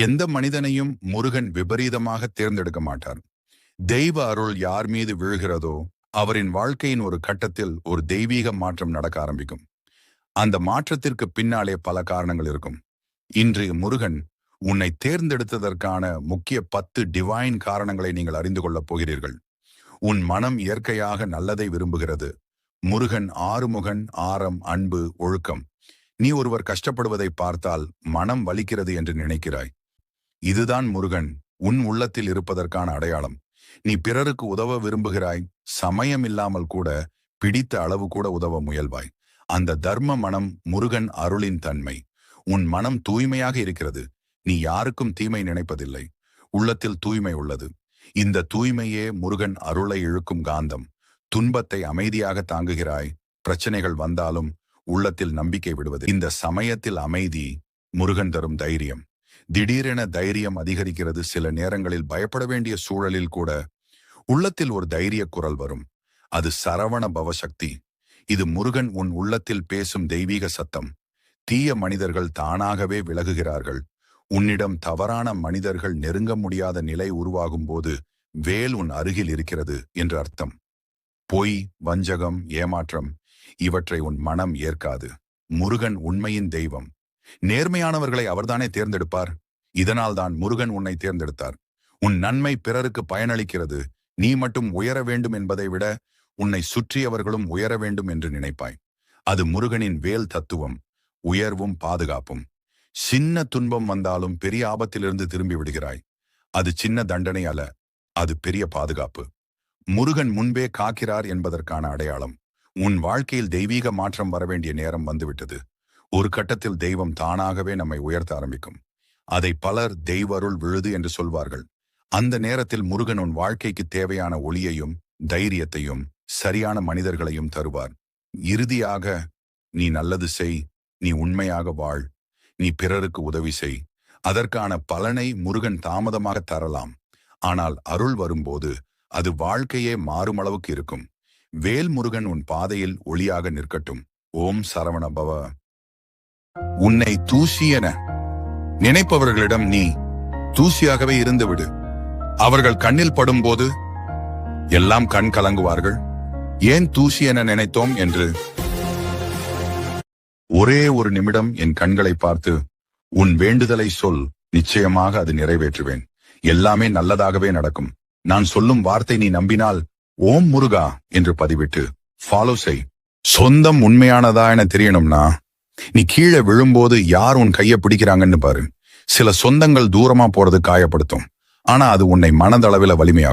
எந்த மனிதனையும் முருகன் விபரீதமாக தேர்ந்தெடுக்க மாட்டார். தெய்வ அருள் யார் மீது விழுகிறதோ அவரின் வாழ்க்கையின் ஒரு கட்டத்தில் ஒரு தெய்வீக மாற்றம் நடக்க ஆரம்பிக்கும். அந்த மாற்றத்திற்கு பின்னாலே பல காரணங்கள் இருக்கும். இன்று முருகன் உன்னை தேர்ந்தெடுத்ததற்கான முக்கிய 10 டிவைன் காரணங்களை நீங்கள் அறிந்து கொள்ளப் போகிறீர்கள். உன் மனம் இயற்கையாக நல்லதை விரும்புகிறது. முருகன் ஆறுமுகன், ஆரம், அன்பு, ஒழுக்கம். நீ ஒருவர் கஷ்டப்படுவதை பார்த்தால் மனம் வலிக்கிறது என்று நினைக்கிறாய். இதுதான் முருகன் உன் உள்ளத்தில் இருப்பதற்கான அடையாளம். நீ பிறருக்கு உதவ விரும்புகிறாய், சமயம் இல்லாமல் கூட, பிடித்த அளவு கூட உதவ முயல்வாய். அந்த தர்ம மனம் முருகன் அருளின் தன்மை. உன் மனம் தூய்மையாக இருக்கிறது. நீ யாருக்கும் தீமை நினைப்பதில்லை. உள்ளத்தில் தூய்மை உள்ளது. இந்த தூய்மையே முருகன் அருளை இழுக்கும் காந்தம். துன்பத்தை அமைதியாக தாங்குகிறாய். பிரச்சனைகள் வந்தாலும் உள்ளத்தில் நம்பிக்கை விடுவது. இந்த சமயத்தில் அமைதி முருகன் தரும் தைரியம். திடீரென தைரியம் அதிகரிக்கிறது. சில நேரங்களில் பயப்பட வேண்டிய சூழலில் கூட உள்ளத்தில் ஒரு தைரிய குரல் வரும். அது சரவண பவசக்தி. இது முருகன் உன் உள்ளத்தில் பேசும் தெய்வீக சத்தம். தீய மனிதர்கள் தானாகவே விலகுகிறார்கள். உன்னிடம் தவறான மனிதர்கள் நெருங்க முடியாத நிலை உருவாகும் போது வேல் உன் அருகில் இருக்கிறது என்று அர்த்தம். பொய், வஞ்சகம், ஏமாற்றம் இவற்றை உன் மனம் ஏற்காது. முருகன் உண்மையின் தெய்வம். நேர்மையானவர்களை அவர்தானே தேர்ந்தெடுப்பார். இதனால்தான் முருகன் உன்னை தேர்ந்தெடுத்தார். உன் நன்மை பிறருக்கு பயனளிக்கிறது. நீ மட்டும் உயர வேண்டும் என்பதை விட உன்னை சுற்றியவர்களும் உயர வேண்டும் என்று நினைப்பாய். அது முருகனின் வேல் தத்துவம். உயர்வும் பாதுகாப்பும். சின்ன துன்பம் வந்தாலும் பெரிய ஆபத்திலிருந்து திரும்பி விடுகிறாய். அது சின்ன தண்டனை அல்ல, அது பெரிய பாதுகாப்பு. முருகன் முன்பே காக்கிறார் என்பதற்கான அடையாளம். உன் வாழ்க்கையில் தெய்வீக மாற்றம் வரவேண்டிய நேரம் வந்துவிட்டது. ஒரு கட்டத்தில் தெய்வம் தானாகவே நம்மை உயர்த்த ஆரம்பிக்கும். அதை பலர் தெய்வருள் விழுது என்று சொல்வார்கள். அந்த நேரத்தில் முருகன் உன் வாழ்க்கைக்கு தேவையான ஒளியையும் தைரியத்தையும் சரியான மனிதர்களையும் தருவார். இறுதியாக, நீ நல்லது செய், நீ உண்மையாக வாழ், நீ பிறருக்கு உதவி செய். அதற்கான பலனை முருகன் தாமதமாக தரலாம். ஆனால் அருள் வரும்போது அது வாழ்க்கையே மாறுமளவுக்கு இருக்கும். வேல் முருகன் உன் பாதையில் ஒளியாக நிற்கட்டும். ஓம் சரவண பவ. உன்னை தூசி என நினைப்பவர்களிடம் நீ தூசியாகவே இருந்துவிடு. அவர்கள் கண்ணில் படும்போது எல்லாம் கண் கலங்குவார்கள். ஏன் தூசி என நினைத்தோம் என்று. ஒரே ஒரு நிமிடம் என் கண்களை பார்த்து உன் வேண்டுதலை சொல். நிச்சயமாக அது நிறைவேற்றுவேன். எல்லாமே நல்லதாகவே நடக்கும். நான் சொல்லும் வார்த்தை நீ நம்பினால் ஓம் முருகா என்று பதிவிட்டு ஃபாலோ செய். சொந்தம் உண்மையானதா என தெரியணும்னா நீ கீழே விழும்போது யார் உன் கையை பிடிக்கிறாங்கன்னு பாரு. சில சொந்தங்கள் தூரமா போறது காயப்படுத்தும். ஆனா அது உன்னை மனதளவில் வலிமையாக்கும்.